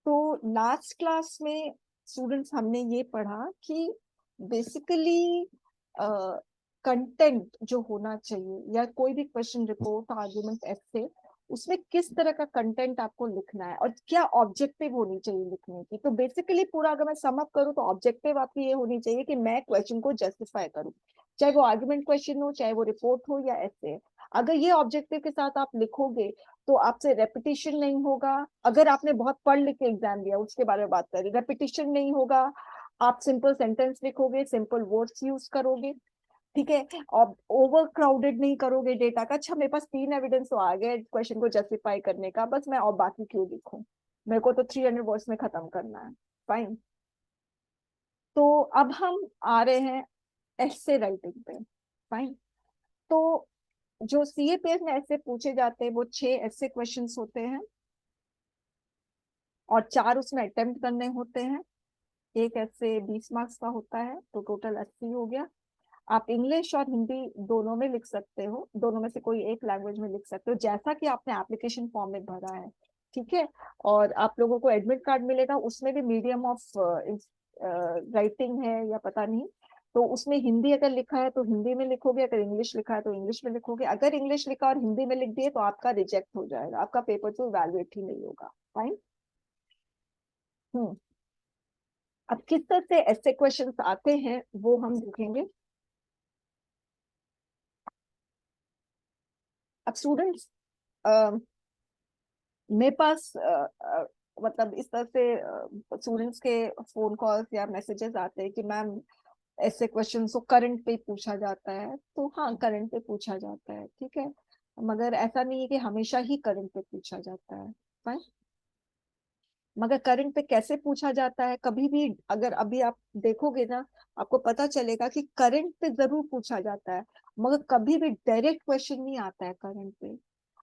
तो last class में students हमने ये पढ़ा कि बेसिकली कंटेंट जो होना चाहिए या कोई भी क्वेश्चन रिपोर्ट आर्गुमेंट ऐसे उसमें किस तरह का कंटेंट आपको लिखना है और क्या ऑब्जेक्टिव होनी चाहिए लिखने की। तो बेसिकली पूरा अगर मैं सम अप करूँ तो ऑब्जेक्टिव आपकी ये होनी चाहिए कि मैं क्वेश्चन को जस्टिफाई करूँ, चाहे वो आर्गुमेंट क्वेश्चन हो चाहे वो रिपोर्ट हो या ऐसे। अगर ये ऑब्जेक्टिव के साथ आप लिखोगे तो आपसे रेपिटेशन नहीं होगा। अगर आपने बहुत पढ़ लिख के एग्जाम दिया उसके बारे में बात करें, रेपिटेशन नहीं होगा। आप सिंपल सेंटेंस लिखोगे, सिंपल वर्ड्स यूज करोगे, ठीक है। और ओवर क्राउडेड नहीं करोगे डेटा का। अच्छा मेरे पास 3 एविडेंस तो आ गए क्वेश्चन को जस्टिफाई करने का, बस मैं और बाकी क्यों लिखूं, मेरे को तो 300 वर्ड्स में खत्म करना है। फाइन। तो अब हम आ रहे हैं ऐसे राइटिंग पे। फाइन। तो जो सीए पेज में ऐसे पूछे जाते हैं वो 6 ऐसे क्वेश्चंस होते हैं और 4 उसमें अटेम्प्ट करने होते हैं। एक ऐसे 20 मार्क्स का होता है, तो टोटल 80 हो गया। आप इंग्लिश और हिंदी दोनों में लिख सकते हो, दोनों में से कोई एक लैंग्वेज में लिख सकते हो जैसा कि आपने एप्लीकेशन फॉर्म में भरा है, ठीक है। और आप लोगों को एडमिट कार्ड मिलेगा, उसमें भी मीडियम ऑफ राइटिंग है या पता नहीं। तो उसमें हिंदी अगर लिखा है तो हिंदी में लिखोगे, अगर इंग्लिश लिखा है तो इंग्लिश में लिखोगे। अगर इंग्लिश लिखा और हिंदी में लिख दिए तो आपका रिजेक्ट हो जाएगा, आपका पेपर तो वैल्यूएट ही नहीं होगा। फाइन। हम्म। अब किस तरह से ऐसे क्वेश्चंस आते हैं वो हम देखेंगे। अब स्टूडेंट्स, मेरे पास मतलब इस तरह से स्टूडेंट्स के फोन कॉल्स या मैसेजेस आते हैं कि मैम ऐसे क्वेश्चन को करंट पे पूछा जाता है। तो हाँ, करंट पे पूछा जाता है, ठीक है। मगर ऐसा नहीं है कि हमेशा ही करंट पे पूछा जाता है। फाइन। मगर करंट पे कैसे पूछा जाता है, कभी भी अगर अभी आप देखोगे ना, आपको पता चलेगा कि करंट पे जरूर पूछा जाता है, मगर कभी भी डायरेक्ट क्वेश्चन नहीं आता है करंट पे।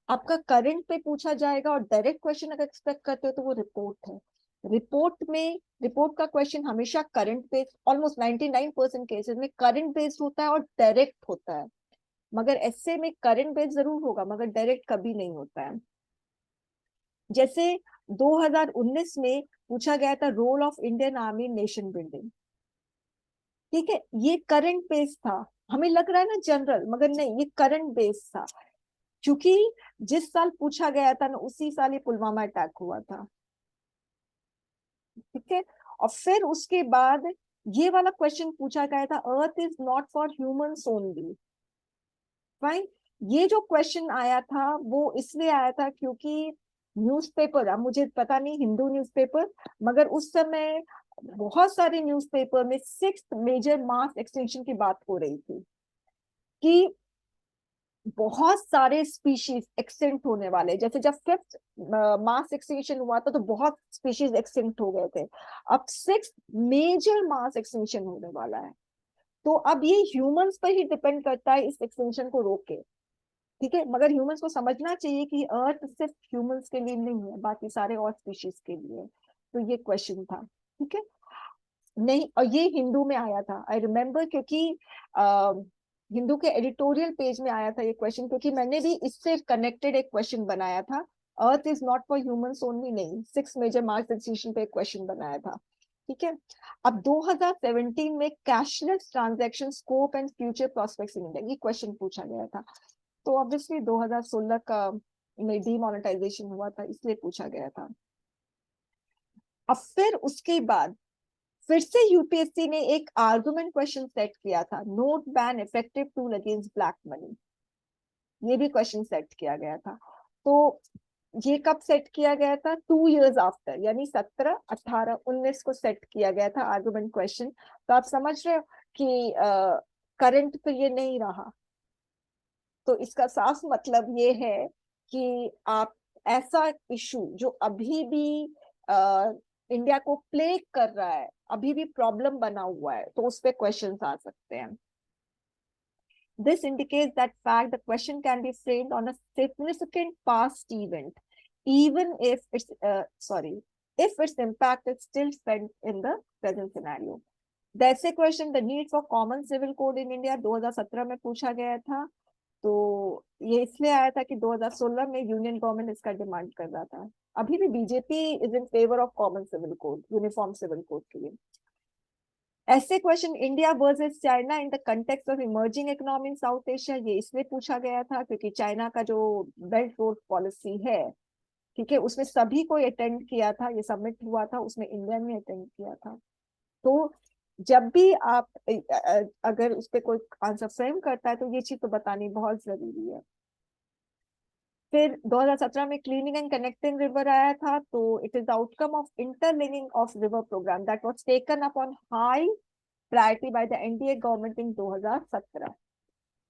आपका करंट पे पूछा जाएगा और डायरेक्ट क्वेश्चन अगर एक्सपेक्ट करते हो तो वो रिपोर्ट है। रिपोर्ट का क्वेश्चन हमेशा करंट बेस्ड, ऑलमोस्ट 99% केसेस में करंट बेस्ड होता है और डायरेक्ट होता है। मगर ऐसे में करंट बेस्ड जरूर होगा मगर डायरेक्ट कभी नहीं होता है। जैसे 2019 में पूछा गया था role of Indian army nation building, ठीक है। ये करंट बेस्ड था। हमें लग रहा है ना जनरल, मगर नहीं, ये करंट बेस्ड था। क्योंकि जिस साल पूछा गया था ना उसी साल ये पुलवामा अटैक हुआ था, ठीक है। और फिर उसके बाद ये वाला क्वेश्चन पूछा गया था, अर्थ is not for humans only. Fine. ये जो क्वेश्चन आया था वो इसलिए आया था क्योंकि न्यूज़पेपर, अब मुझे पता नहीं हिंदू न्यूज़पेपर, मगर उस समय बहुत सारे न्यूज़पेपर में 6th मेजर मास एक्सटिंक्शन की बात हो रही थी कि बहुत सारे स्पीशीज एक्सटिंक्ट होने वाले। जैसे जब 5th मास एक्सटिंक्शन हुआ था तो बहुत स्पीशीज एक्सटिंक्ट हो गए थे। अब 6th मेजर मास एक्सटिंक्शन होने वाला है। तो अब ये ह्यूमंस पर ही डिपेंड करता है इस एक्सटिंक्शन को रोके, ठीक है। मगर ह्यूमंस को समझना चाहिए कि अर्थ सिर्फ ह्यूमंस के लिए नहीं है, बाकी सारे और स्पीशीज के लिए है। तो ये क्वेश्चन था, ठीक है। नहीं, और ये हिंदू में आया था, आई रिमेम्बर, क्योंकि आ, हिंदू के एडिटोरियल पेज में आया था ये क्वेश्चन, क्योंकि मैंने भी इससे कनेक्टेड एक क्वेश्चन बनाया था। अर्थ is not for humans only, नहीं, 6 मेजर मार्स एक्सटिंक्शन पे एक क्वेश्चन बनाया था, ठीक है। अब 2017 में cashless transaction scope and future prospects in India, ये क्वेश्चन पूछा गया था। तो ऑब्वियसली 2016 का में डीमोनेटाइजेशन हुआ था इसलिए पूछा गया था। अब फिर उसके बाद फिर से यूपीएससी ने एक आर्गुमेंट क्वेश्चन सेट किया था, note ban effective tool against black money. ये भी क्वेश्चन सेट किया गया था। तो ये कब सेट किया गया था? 2 years आफ्टर, यानी 17, 18, 19 को सेट किया गया था आर्गुमेंट क्वेश्चन। तो आप समझ रहे हो कि करंट पे ये नहीं रहा। तो इसका साफ मतलब ये है कि आप ऐसा इशू जो अभी भी इंडिया को प्लेग कर रहा है, अभी भी प्रॉब्लम बना हुआ है, तो उस पे क्वेश्चंस आ सकते हैं। This indicates that fact the question can be framed on a significant past event, even if if its impact is still felt in the present scenario. जैसे question the need for common civil code in India 2017 में पूछा गया था। तो ये इसलिए आया था कि 2016 में यूनियन गवर्नमेंट इसका डिमांड कर रहा था। अभी भी BJP is in favour of common civil code, uniform civil code के लिए। ऐसे question, India versus China in the context of emerging economy in South Asia, ये इसलिए पूछा गया था क्योंकि चाइना का जो बेल्ट रोड पॉलिसी है, ठीक है, उसमें सभी को अटेंड किया था, ये सबमिट हुआ था, उसमें इंडिया ने अटेंड किया था। तो जब भी आप अगर उस पर कोई आंसर फ्रेम करता है तो ये चीज तो बतानी बहुत जरूरी है। फिर 2017 में क्लीनिंग एंड कनेक्टिंग रिवर आया था, तो it is outcome of interlinking of river programme that was taken up on high priority by the NDA government in 2017।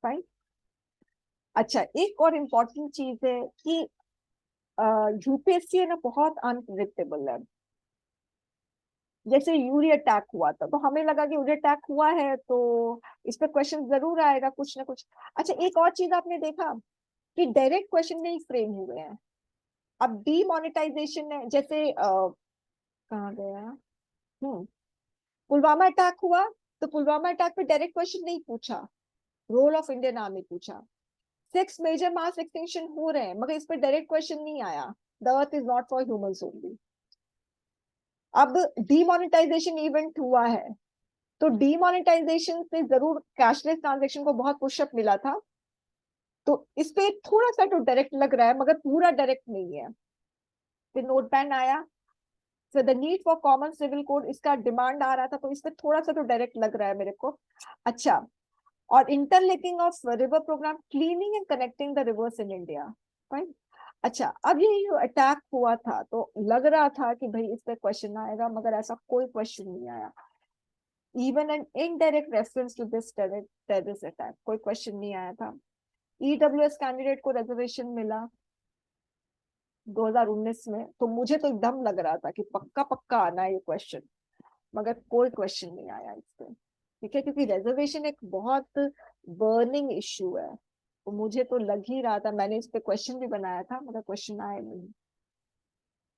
Fine. अच्छा, एक और इम्पोर्टेंट चीज है कि यूपीएससी है ना बहुत अनप्रिडिक्टेबल है। जैसे यूरी अटैक हुआ था तो हमें लगा कि यूरी अटैक हुआ है तो इस पे क्वेश्चन जरूर आएगा कुछ ना कुछ। अच्छा, एक और चीज आपने देखा कि डायरेक्ट क्वेश्चन नहीं फ्रेम हुए हैं। अब डीमोनेटाइजेशन है, जैसे कहाँ गया, पुलवामा अटैक हुआ, तो पुलवामा अटैक पे डायरेक्ट क्वेश्चन नहीं पूछा, रोल ऑफ इंडियन आर्मी पूछा। 6 मेजर मास एक्सटिंक्शन हो रहे हैं मगर इस पर डायरेक्ट क्वेश्चन नहीं आया, the earth is not for humans only. अब डीमोनेटाइजेशन इवेंट हुआ है, तो डीमोनेटाइजेशन से जरूर कैशलेस ट्रांजेक्शन को बहुत पुशअप मिला था, तो इस पे थोड़ा सा तो डायरेक्ट लग रहा है मगर पूरा डायरेक्ट नहीं है। फिर नोट बैन आया, फिर the need for common civil code, इसका डिमांड आ रहा था, तो इस पे थोड़ा सा तो डायरेक्ट लग रहा है मेरे को। अच्छा, और interlinking of river programme, cleaning and connecting the rivers in India. Fine. अच्छा, अब ये जो अटैक हुआ था तो लग रहा था कि भाई इस पे क्वेश्चन आएगा मगर ऐसा कोई क्वेश्चन नहीं आया। Even an indirect reference to this terrorist attack, कोई क्वेश्चन नहीं आया था। ईडब्ल्यूएस कैंडिडेट को रिजर्वेशन मिला 2019 में, तो मुझे तो एकदम लग रहा था कि पक्का पक्का आना है ये क्वेश्चन, मगर कोई क्वेश्चन नहीं आया इस पे। ठीक है, क्योंकि रिजर्वेशन एक बहुत बर्निंग इश्यू है, तो मुझे तो लग ही रहा था, मैंने इस पे क्वेश्चन भी बनाया था मगर क्वेश्चन आए नहीं।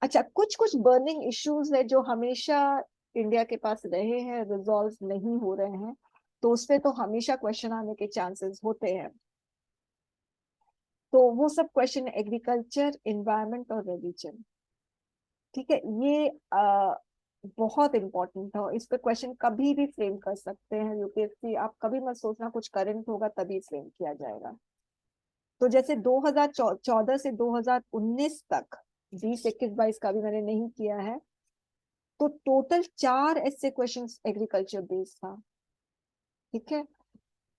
अच्छा, कुछ कुछ बर्निंग इश्यूज है जो हमेशा इंडिया के पास रहे हैं, रिजॉल्व नहीं हो रहे हैं, तो उस पे तो हमेशा क्वेश्चन आने के चांसेस होते हैं। तो वो सब क्वेश्चन, एग्रीकल्चर, इन्वायरमेंट और रिलीजन। ठीक है, ये बहुत इंपॉर्टेंट है, इस पे क्वेश्चन कभी भी फ्रेम कर सकते हैं यूपीएससी, आप कभी मत सोचना कुछ करंट होगा तभी फ्रेम किया जाएगा। तो जैसे 2014 से 2019 तक, 20, 21, 22 का भी मैंने नहीं किया है, तो टोटल 4 ऐसे क्वेश्चंस एग्रीकल्चर बेस्ड था। ठीक है,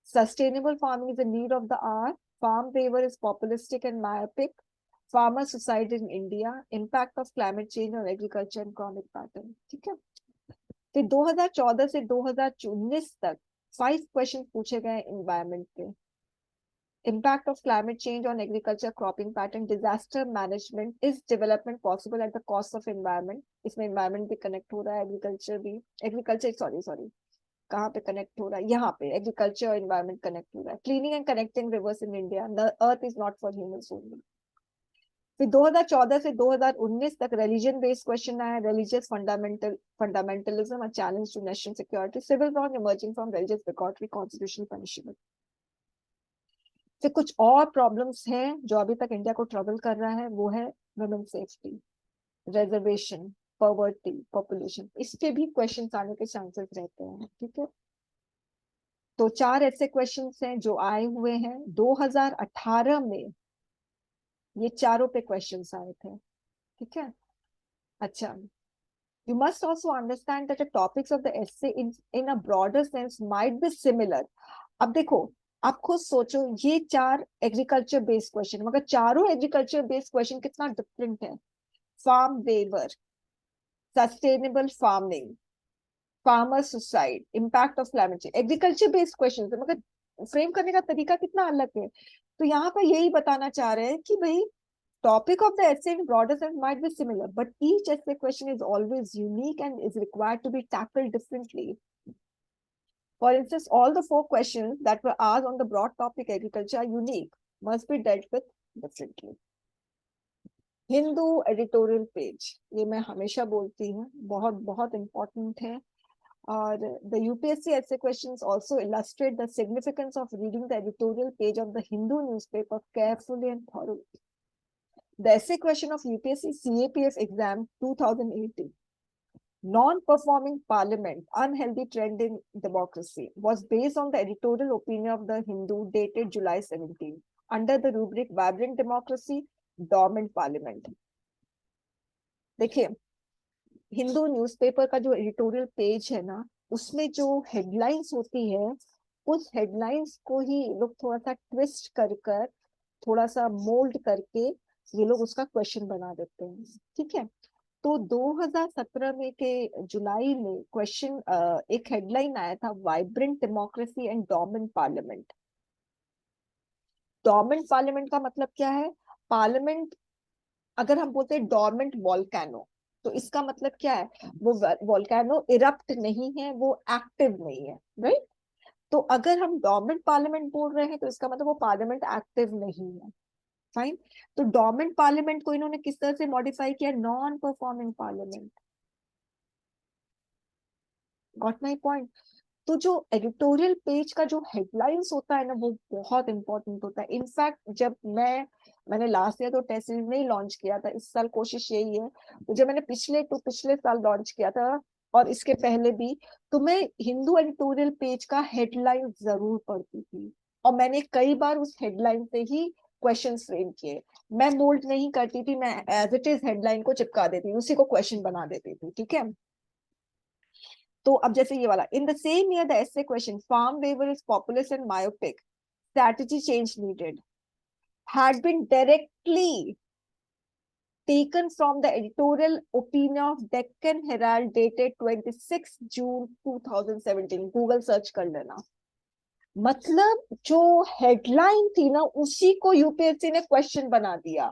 sustainable farming is the need of the hour, farm waiver is populistic and myopic, farmer suicide in India, impact of climate change और एग्रीकल्चर इकोनॉमिक पैटर्न। ठीक है, फिर 2014 से 2019 तक 5 क्वेश्चन पूछे गए एनवायरमेंट के। Impact of climate change on agriculture, cropping pattern, disaster management, is development possible at the cost of environment, इसमें एनवायरमेंट भी कनेक्ट हो रहा है, एग्रीकल्चर भी, एग्रीकल्चर सॉरी सॉरी कहाँ पे कनेक्ट हो रहा है, यहाँ पे एग्रीकल्चर और एनवायरमेंट कनेक्ट हो रहा है। Cleaning and connecting rivers in India, the earth is not for humans only. फिर 2014 से 2019 तक रिलीजन बेस्ड क्वेश्चन आया, religious fundamentalism, a challenge to national security, civil wrong emerging from religious bigotry, constitutional punishment. फिर कुछ और problems हैं जो अभी तक इंडिया को ट्रबल कर रहा है, वो है women safety, reservation, poverty, population, इस पे भी क्वेश्चन आने के चांसेस रहते हैं। ठीक है, तो 4 ऐसे क्वेश्चंस हैं जो आए हुए हैं 2018 में, ये चारों पे क्वेश्चंस आए थे। ठीक है। अच्छा, you must also understand that the topics of the essay in a broader sense might be similar. अब देखो, आप खुद सोचो, ये 4 एग्रीकल्चर बेस्ड क्वेश्चन, मगर चारों एग्रीकल्चर बेस्ड क्वेश्चन कितना डिफरेंट है। Farm waiver, sustainable farming, farmer suicide, impact of climate change, agriculture based question है मगर फ्रेम करने का तरीका कितना अलग है। तो यहाँ पर यही बताना चाह रहे हैं कि भाई topic of the essay in broader sense might be similar, but each essay question is always unique and is required to be tackled differently. For instance, all the 4 questions that were asked on the broad topic agriculture are unique, must be dealt with differently. Hindu editorial page, ये मैं हमेशा बोलती हूँ, बहुत बहुत important है। और the UPSC essay questions also illustrate the significance of reading the editorial page of the Hindu newspaper carefully and thoroughly. The essay question of UPSC CAPF exam 2018, non-performing parliament, unhealthy trend in democracy, was based on the editorial opinion of the Hindu dated July 17 under the rubric vibrant democracy, dormant parliament. देखिए, Hindu newspaper का जो editorial page है ना, उसमें जो headlines होती है, उस हेडलाइंस को ही लोग थोड़ा सा ट्विस्ट कर कर, थोड़ा सा मोल्ड करके ये लोग उसका क्वेश्चन बना देते हैं, ठीक है। तो 2017 में के जुलाई में क्वेश्चन एक हेडलाइन आया था, vibrant democracy and dominant parliament. Dominant parliament का मतलब क्या है? पार्लियामेंट, अगर हम बोलते हैं डोर्मेंट वॉल्केनो, तो इसका मतलब क्या है? वो वॉल्केनो इरप्ट नहीं है, वो एक्टिव नहीं है, राइट। तो अगर हम डोर्मेंट पार्लियामेंट बोल रहे हैं तो इसका मतलब वो पार्लियामेंट एक्टिव नहीं है, फाइन। तो डोर्मेंट पार्लियामेंट को इन्होंने किस तरह से मॉडिफाई किया? Non performing parliament. Got my point? तो जो एडिटोरियल पेज का जो हेडलाइंस होता है ना, वो बहुत इंपॉर्टेंट होता है। इनफैक्ट जब मैंने लास्ट ईयर तो टेस्ट सीरीज नहीं लॉन्च किया था, इस साल कोशिश यही है, तो जब मैंने पिछले साल लॉन्च किया था और इसके पहले भी, तो मैं हिंदू एडिटोरियल पेज का हेडलाइन जरूर पढ़ती थी और मैंने कई बार उस हेडलाइन से ही क्वेश्चन फ्रेम किए। मैं मोल्ड नहीं करती थी, मैं एज इट इज हेडलाइन को चिपका देती थी, उसी को क्वेश्चन बना देती थी, ठीक है। तो अब जैसे ये वाला, in the same year the essay question farm waiver is populist and myopic, strategy change needed, had been directly taken from the editorial opinion of Deccan Herald dated 26 June 2017। Google search कर लेना। मतलब जो headline थी ना, उसी को UPSC ने question बना दिया,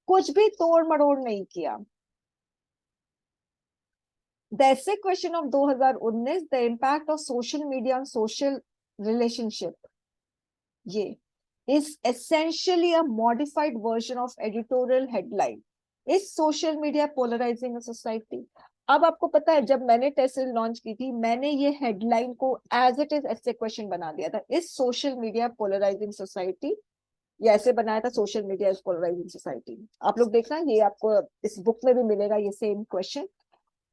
कुछ भी तोड़ मरोड़ नहीं किया। The essay question of 2019, the impact of social media on social relationship, ये is essentially a modified version of editorial headline. Is social media polarizing a society? अब आपको पता है, जब मैंने टेस्ट सीरीज लॉन्च की थी, मैंने ये हेडलाइन को एज इट इज ऐसे क्वेश्चन बना दिया था, is social media polarising society, या ऐसे बनाया था, social media is polarising society. आप लोग देखना, ये आपको इस बुक में भी मिलेगा ये सेम क्वेश्चन।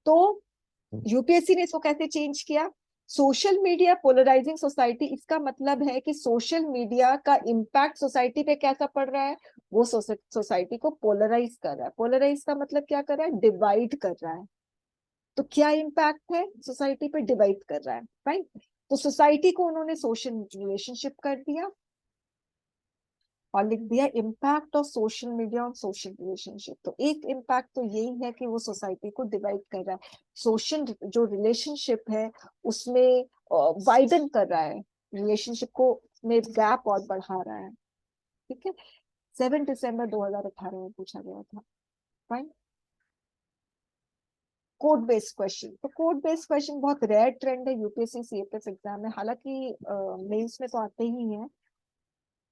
तो यूपीएससी ने इसको कैसे चेंज किया? सोशल मीडिया पोलराइजिंग सोसाइटी, इसका मतलब है कि सोशल मीडिया का इम्पैक्ट सोसाइटी पे कैसा पड़ रहा है? वो सोसाइटी को पोलराइज कर रहा है। पोलराइज का मतलब क्या कर रहा है? डिवाइड कर रहा है। तो क्या इम्पैक्ट है? सोसाइटी पे डिवाइड कर रहा है, राइट। तो सोसाइटी को उन्होंने सोशल रिलेशनशिप कर दिया और लिख दिया impact of social media on social relationship. तो एक इम्पैक्ट तो यही है कि वो सोसाइटी को डिवाइड कर रहा है, सोशल जो रिलेशनशिप है उसमें वाइडन कर रहा है, रिलेशनशिप को में गैप और बढ़ा रहा है, ठीक है। 7 दिसंबर 2018 में पूछा गया था, फाइन। कोड बेस्ड क्वेश्चन, तो कोड बेस्ड क्वेश्चन बहुत रेयर ट्रेंड है यूपीएससी सीएपीएफ एग्जाम में, हालांकि मेंस में तो आते ही हैं।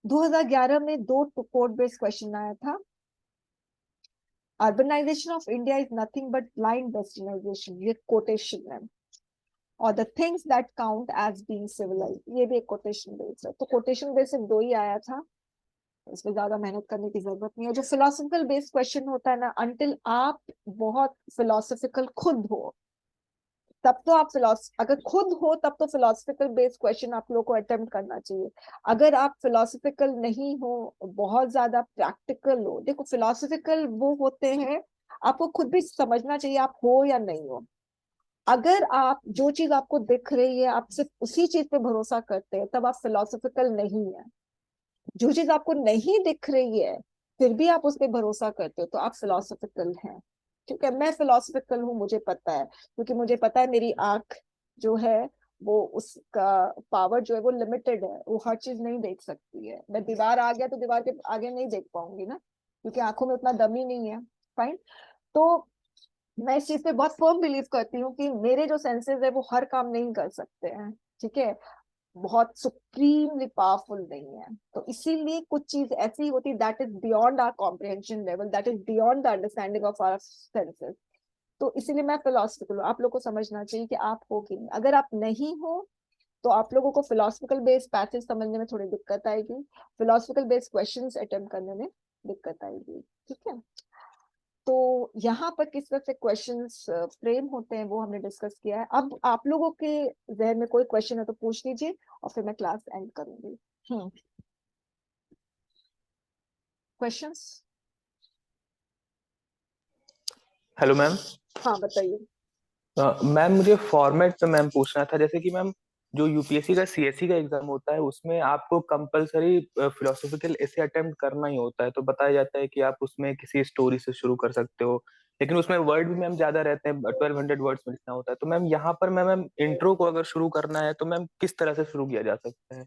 2011 में 2 कोड बेस्ड क्वेश्चन आया था, urbanisation of India is nothing but blind westernisation, ये कोटेशन है, और the things that count as being civilised, ये भी एक कोटेशन बेस्ड है। तो कोटेशन बेस्ड सिर्फ 2 ही आया था, इसमें ज्यादा मेहनत करने की जरूरत नहीं है। जो फिलोसफिकल बेस्ड क्वेश्चन होता है ना, अंटिल आप बहुत फिलोसफिकल खुद हो, तब तो आप अगर खुद हो तब तो फिलोसफिकल बेस्ड क्वेश्चन आप लोगों को अटेम्प्ट करना चाहिए। अगर आप फिलोसफिकल नहीं हो, बहुत ज्यादा प्रैक्टिकल हो, देखो फिलोसफिकल वो होते हैं, आपको खुद भी समझना चाहिए आप हो या नहीं हो। अगर आप जो चीज आपको दिख रही है आप सिर्फ उसी चीज पे भरोसा करते हैं, तब आप फिलोसफिकल नहीं है। जो चीज आपको नहीं दिख रही है फिर भी आप उस पर भरोसा करते हो, तो आप फिलोसफिकल हैं, ठीक है। मैं फिलोसफिकल हूँ, मुझे पता है, क्योंकि मुझे पता है मेरी आंख जो है वो, उसका पावर जो है वो लिमिटेड है, वो हर चीज नहीं देख सकती है। मैं दीवार आ गया तो दीवार के आगे नहीं देख पाऊंगी ना, क्योंकि आंखों में उतना दम ही नहीं है, फाइन। तो मैं इस चीज पे बहुत फर्म बिलीव करती हूँ कि मेरे जो सेंसेस है वो हर काम नहीं कर सकते हैं, ठीक है, बहुत सुप्रीमली पावरफुल नहीं है। तो इसीलिए कुछ चीज ऐसी होती that is beyond our comprehension level, that is beyond the understanding of our senses. तो इसीलिए मैं फिलोसफिकल हूँ। आप लोग को समझना चाहिए कि आप हो कि नहीं। अगर आप नहीं हो तो आप लोगों को फिलोसफिकल बेस्ड पैसेज समझने में थोड़ी दिक्कत आएगी, फिलोसफिकल बेस्ड क्वेश्चंस अटेम्प्ट करने में दिक्कत आएगी। ठीक है, तो यहाँ पर किस तरह से क्वेश्चंस फ्रेम होते हैं वो हमने डिस्कस किया है। अब आप लोगों के जहन में कोई क्वेश्चन है तो पूछ लीजिए और फिर मैं क्लास एंड करूंगी। क्वेश्चंस? Hello ma'am. हाँ बताइए। मैम मुझे फॉर्मेट पे मैम पूछना था, जैसे कि मैम जो यूपीएससी का सीएससी का एग्जाम होता है उसमें आपको कंपलसरी फिलोसॉफिकल ऐसे अटेम्प्ट करना ही होता है, तो बताया जाता है कि आप उसमें किसी स्टोरी से शुरू कर सकते हो, लेकिन उसमें वर्ड भी मैम ज्यादा रहते हैं, 1200 वर्ड्स में लिखना होता है। तो मैम यहाँ पर मैम इंट्रो को अगर शुरू करना है तो मैम किस तरह से शुरू किया जा सकता है?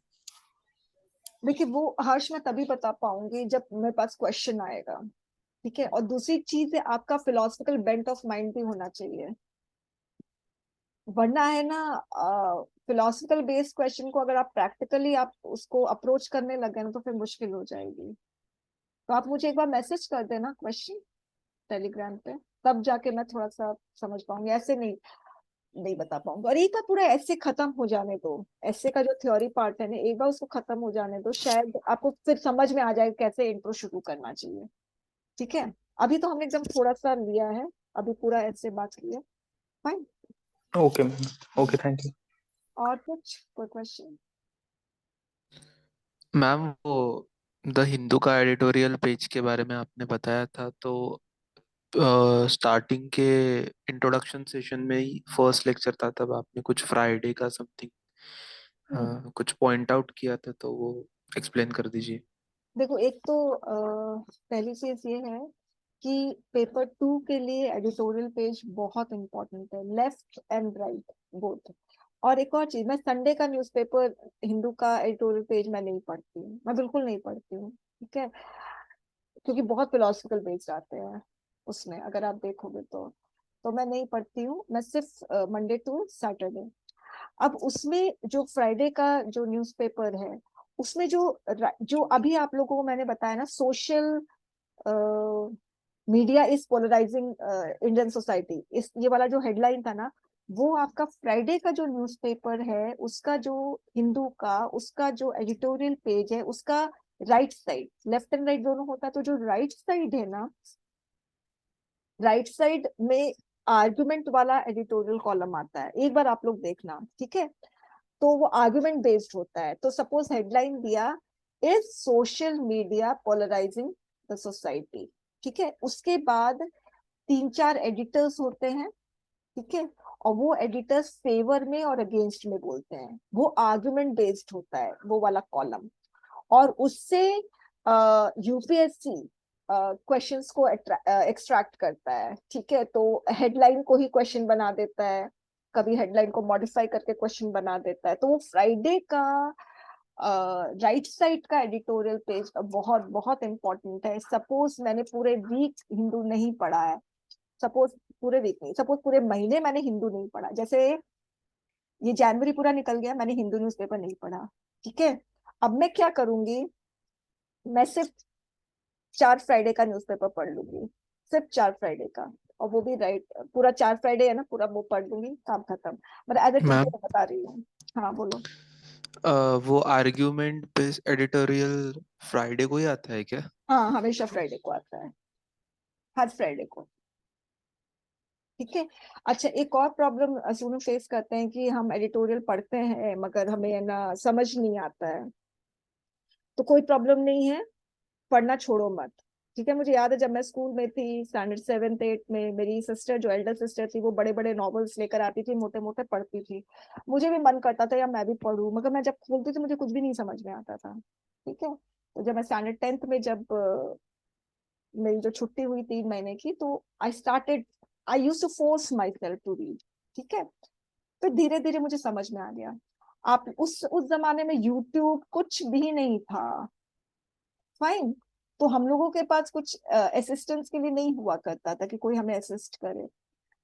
देखिए वो हर्ष मैं तभी बता पाऊंगी जब मेरे पास क्वेश्चन आएगा। ठीक है, और दूसरी चीज है आपका फिलोसफिकल बेंट ऑफ माइंड भी होना चाहिए, वरना है ना फिलोसफिकल बेस्ड क्वेश्चन को अगर आप प्रैक्टिकली आप उसको अप्रोच करने लगे ना तो फिर मुश्किल हो जाएगी। तो आप मुझे एक बार मैसेज कर देना क्वेश्चन टेलीग्राम पे, तब जाके मैं थोड़ा सा समझ पाऊंगी, ऐसे नहीं नहीं बता पाऊंगी। और एक बार पूरा ऐसे खत्म हो जाने दो, ऐसे का जो थ्योरी पार्ट है ना एक बार उसको खत्म हो जाने दो, शायद आपको फिर समझ में आ जाएगा कैसे इंट्रो शुरू करना चाहिए। ठीक है, अभी तो हमने एकदम थोड़ा सा लिया है, अभी पूरा ऐसे बात की है। Fine. Okay ma'am, okay, thank you. और कुछ कोई क्वेश्चन? मैम वो द हिंदू का एडिटोरियल पेज के बारे में आपने बताया था, तो स्टार्टिंग के इंट्रोडक्शन सेशन में ही फर्स्ट लेक्चर था, तब आपने कुछ फ्राइडे का समथिंग कुछ पॉइंट आउट किया था, तो वो एक्सप्लेन कर दीजिए। देखो एक तो पहली चीज ये है कि पेपर 2 के लिए एडिटोरियल पेज बहुत इंपॉर्टेंट है, लेफ्ट एंड राइट बोथ। और एक और चीज, मैं संडे का न्यूज़पेपर हिंदू का एडिटोरियल पेज मैं नहीं पढ़ती हूँ, मैं बिल्कुल नहीं पढ़ती हूँ। ठीक है, क्योंकि बहुत फिलोसफिकल बेस्ड आते हैं उसमें, अगर आप देखोगे तो मैं नहीं पढ़ती हूँ, मैं सिर्फ मंडे टू सैटरडे। अब उसमें जो फ्राइडे का जो न्यूज़पेपर है उसमें जो अभी आप लोगों को मैंने बताया ना, social media is polarising Indian society, इस ये वाला जो हेडलाइन था ना, वो आपका फ्राइडे का जो न्यूज़पेपर है उसका जो हिंदू का उसका जो एडिटोरियल पेज है उसका right side, left and right दोनों होता है, तो जो राइट साइड है ना, राइट साइड में आर्गुमेंट वाला एडिटोरियल कॉलम आता है, एक बार आप लोग देखना। ठीक है, तो वो आर्गुमेंट बेस्ड होता है। तो सपोज हेडलाइन दिया, is social media polarising the society. ठीक है, उसके बाद 3-4 एडिटर्स होते हैं। ठीक है, और वो एडिटर्स फेवर में और अगेंस्ट में बोलते हैं, वो आर्गुमेंट बेस्ड होता है वो वाला कॉलम। और उससे यूपीएससी क्वेश्चंस को एक्सट्रैक्ट करता है। ठीक है, तो हेडलाइन को ही क्वेश्चन बना देता है, कभी हेडलाइन को मॉडिफाई करके क्वेश्चन बना देता है। तो वो फ्राइडे का राइट साइड का एडिटोरियल पेज बहुत बहुत इंपॉर्टेंट है। सपोज मैंने पूरे वीक हिंदू नहीं पढ़ा है, सपोज पूरे वीक नहीं, सपोज पूरे महीने मैंने हिंदू नहीं पढ़ा, जैसे ये जनवरी पूरा निकल गया मैंने हिंदू न्यूज़पेपर नहीं पढ़ा। ठीक है, अब मैं क्या करूंगी, मैं सिर्फ 4 फ्राइडे का न्यूज़पेपर पढ़ लूंगी, सिर्फ 4 फ्राइडे का, और वो भी राइट पूरा 4 फ्राइडे है ना, पूरा वो पढ़ लूंगी, काम खत्म। मतलब एज ए मैम टीचर बता रही हूँ। हाँ बोलो। वो आर्ग्यूमेंट बेस्ड एडिटोरियल फ्राइडे को ही आता है क्या? हाँ हमेशा फ्राइडे को आता है, हर फ्राइडे को। ठीक है, अच्छा एक और प्रॉब्लम सुनो फेस करते हैं कि हम एडिटोरियल पढ़ते हैं मगर हमें है ना समझ नहीं आता है, तो कोई प्रॉब्लम नहीं है, पढ़ना छोड़ो मत। ठीक है, मुझे याद है जब मैं स्कूल में थी स्टैंडर्ड 7th 8th में, मेरी सिस्टर जो एल्डर सिस्टर थी वो बड़े बड़े नॉवेल्स लेकर आती थी, मोटे मोटे पढ़ती थी। मुझे भी मन करता था यार मैं भी पढ़ूं, मगर मैं जब खोलती थी मुझे कुछ भी नहीं समझ में आता था। ठीक है, तो जब मैं स्टैंडर्ड 10th में जब मेरी जो छुट्टी हुई 3 महीने की, तो I use to force myself to read. ठीक है, फिर धीरे धीरे मुझे समझ में आ गया। आप उस जमाने में यूट्यूब कुछ भी नहीं था। फाइन, तो हम लोगों के पास कुछ असिस्टेंस के लिए नहीं हुआ करता था कि कोई हमें असिस्ट करे।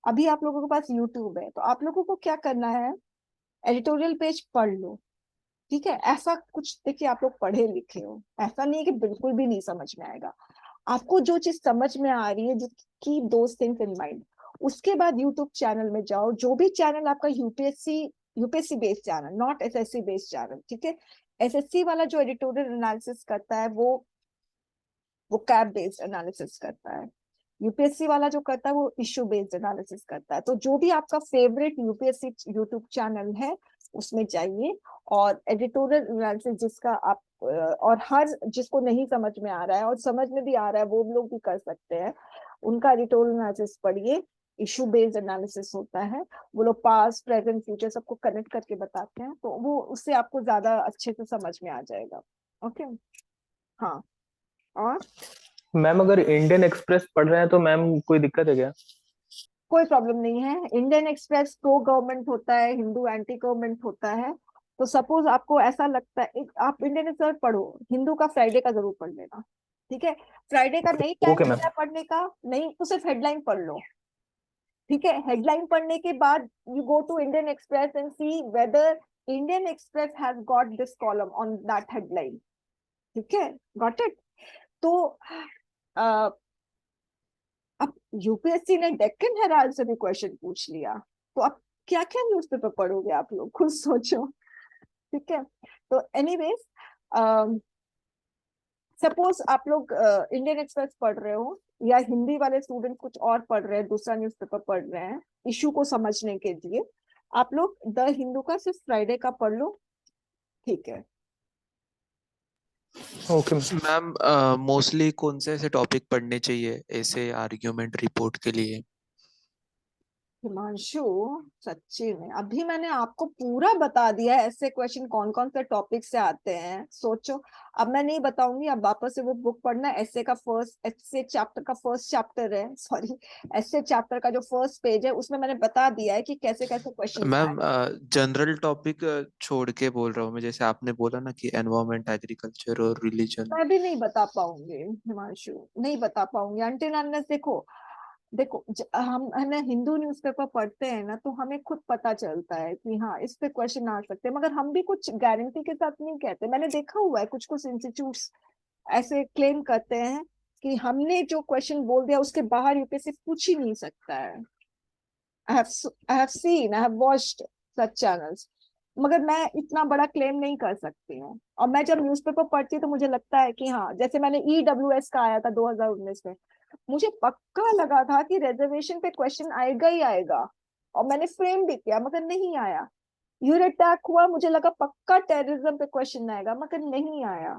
अभी आप लोगों के पास यूट्यूब है, तो आप लोगों को क्या करना है, एडिटोरियल पेज पढ़ लो। ठीक है, ऐसा कुछ देखिए आप लोग पढ़े लिखे हो, ऐसा नहीं है कि बिल्कुल भी नहीं समझ में आएगा। आपको जो चीज समझ में आ रही है, जो keep those things in mind, उसके बाद यूट्यूब चैनल में जाओ, जो भी चैनल आपका UPSC based channel, not SSC based channel, ठीक है। एसएससी वाला जो एडिटोरियल एनालिसिस करता है वो कैप बेस्ड एनालिसिस करता है। यूपीएससी वाला जो करता है वो इश्यू बेस्ड एनालिसिस करता है। तो जो भी आपका फेवरेट यूपीएससी यूट्यूब चैनल है उसमें जाइए, और एडिटोरियल एनालिसिस जिसका आप और हर जिसको नहीं समझ में आ रहा है और समझ में भी आ रहा है वो लोग भी कर सकते हैं, उनका एडिटोरियल एनालिसिस पढ़िए। इशू बेस्ड एनालिसिस होता है, वो लोग पास्ट प्रेजेंट फ्यूचर सबको कनेक्ट करके बताते हैं, तो वो उससे आपको ज्यादा अच्छे से समझ में आ जाएगा। ओके, हाँ। और मैम अगर इंडियन एक्सप्रेस पढ़ रहे हैं तो मैम कोई दिक्कत है क्या? कोई प्रॉब्लम नहीं है। इंडियन एक्सप्रेस प्रो गवर्नमेंट होता है, हिंदू एंटी गवर्नमेंट होता है। तो सपोज आपको ऐसा लगता है, आप इंडियन एक्सप्रेस पढ़ो, हिंदू का फ्राइडे का जरूर पढ़ लेना, ठीक है। फ्राइडे का नहीं टाइम ओके मैम। मिलता है पढ़ने का, नहीं तो सिर्फ हेडलाइन पढ़ लो, ठीक है। हेडलाइन पढ़ने के बाद you go to Indian Express and see whether Indian Express has got this column on that headline, ठीक है। Got it. तो अब यूपीएससी ने डेक्कन हेराल्ड से भी क्वेश्चन पूछ लिया, तो अब क्या क्या न्यूज़पेपर पढ़ोगे आप लोग, खुद सोचो, ठीक है। तो एनीवेज, सपोज आप लोग इंडियन एक्सप्रेस पढ़ रहे हो, या हिंदी वाले स्टूडेंट कुछ और पढ़ रहे हैं, दूसरा न्यूज़पेपर पढ़ रहे हैं इशू को समझने के लिए, आप लोग द हिंदू का सिर्फ फ्राइडे का पढ़ लो, ठीक है। ओके मैम मोस्टली कौन से ऐसे टॉपिक पढ़ने चाहिए ऐसे आर्ग्यूमेंट रिपोर्ट के लिए? हिमांशु, सच्ची में अभी मैंने आपको पूरा बता दिया है ऐसे क्वेश्चन कौन कौन से टॉपिक से आते हैं, सोचो। अब मैं नहीं बताऊंगी, अब वापस से वो बुक पढ़ना, ऐसे का फर्स्ट ऐसे चैप्टर का फर्स्ट चैप्टर है, सॉरी, ऐसे चैप्टर का जो फर्स्ट पेज है उसमें मैंने बता दिया है कि कैसे कैसे क्वेश्चन आए। मैम जनरल टॉपिक छोड़ के बोल रहा हूँ मैं, जैसे आपने बोला ना कि एनवायरमेंट, एग्रीकल्चर और रिलीजन। मैं भी नहीं बता पाऊंगी हिमांशु, नहीं बता पाऊंगी अनटिल अनलेस, देखो देखो हम है ना हिंदू न्यूज़पेपर पढ़ते हैं ना, तो हमें खुद पता चलता है कि हाँ इस पे क्वेश्चन आ सकते हैं, मगर हम भी कुछ गारंटी के साथ नहीं कहते। मैंने देखा हुआ है कुछ कुछ इंस्टीट्यूट्स ऐसे क्लेम करते हैं कि हमने जो क्वेश्चन बोल दिया उसके बाहर यूपीएससी पूछ ही नहीं सकता है। I have seen, I have watched such channels, मगर मैं इतना बड़ा क्लेम नहीं कर सकती हूँ। और मैं जब न्यूज़पेपर पढ़ती हूँ तो मुझे लगता है कि हाँ, जैसे मैंने ईडब्ल्यूएस का आया था 2019 में, मुझे पक्का लगा था कि रिजर्वेशन पे क्वेश्चन आएगा ही आएगा, और मैंने फ्रेम भी किया मगर नहीं आया। यूर अटैक हुआ, मुझे लगा पक्का टेररिज्म पे क्वेश्चन आएगा, मगर नहीं आया।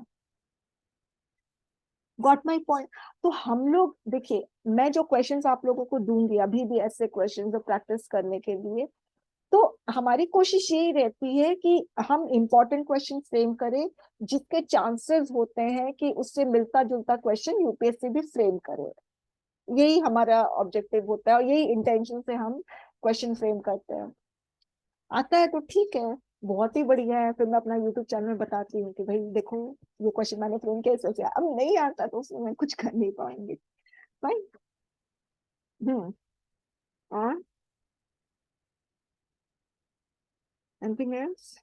Got my point. तो हम लोग देखिए, मैं जो क्वेश्चंस आप लोगों को दूंगी अभी भी ऐसे क्वेश्चंस प्रैक्टिस करने के लिए, तो हमारी कोशिश यही रहती है कि हम इंपॉर्टेंट क्वेश्चन फ्रेम करें, जिसके चांसेस होते हैं कि उससे मिलता जुलता क्वेश्चन यूपीएससी भी फ्रेम करे। यही हमारा ऑब्जेक्टिव होता है और यही इंटेंशन से हम क्वेश्चन फ्रेम करते हैं। आता है तो ठीक है, बहुत ही बढ़िया है, फिर मैं अपना यूट्यूब चैनल में बताती हूँ कि भाई देखो ये क्वेश्चन मैंने फ्रेम कैसे किया। अब नहीं आता तो उसमें मैं कुछ कर नहीं पाएंगे। फाइन। हम्म। और एनीथिंग एल्स?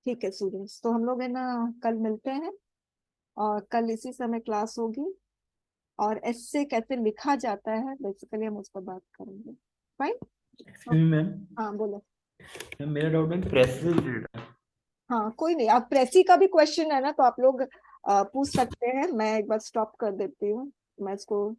ठीक है स्टूडेंट्स, तो हम लोग है ना कल मिलते हैं, और कल इसी समय क्लास होगी, और ऐसे कैसे लिखा जाता है बेसिकली हम उस पर बात करेंगे। फाइन। एक्सक्यूज मी मैम, हाँ बोलो। मेरा डाउट है प्रेस से रिलेटेड है। हाँ कोई नहीं, आप प्रेसी का भी क्वेश्चन है ना तो आप लोग पूछ सकते हैं। मैं एक बार स्टॉप कर देती हूँ, मैं इसको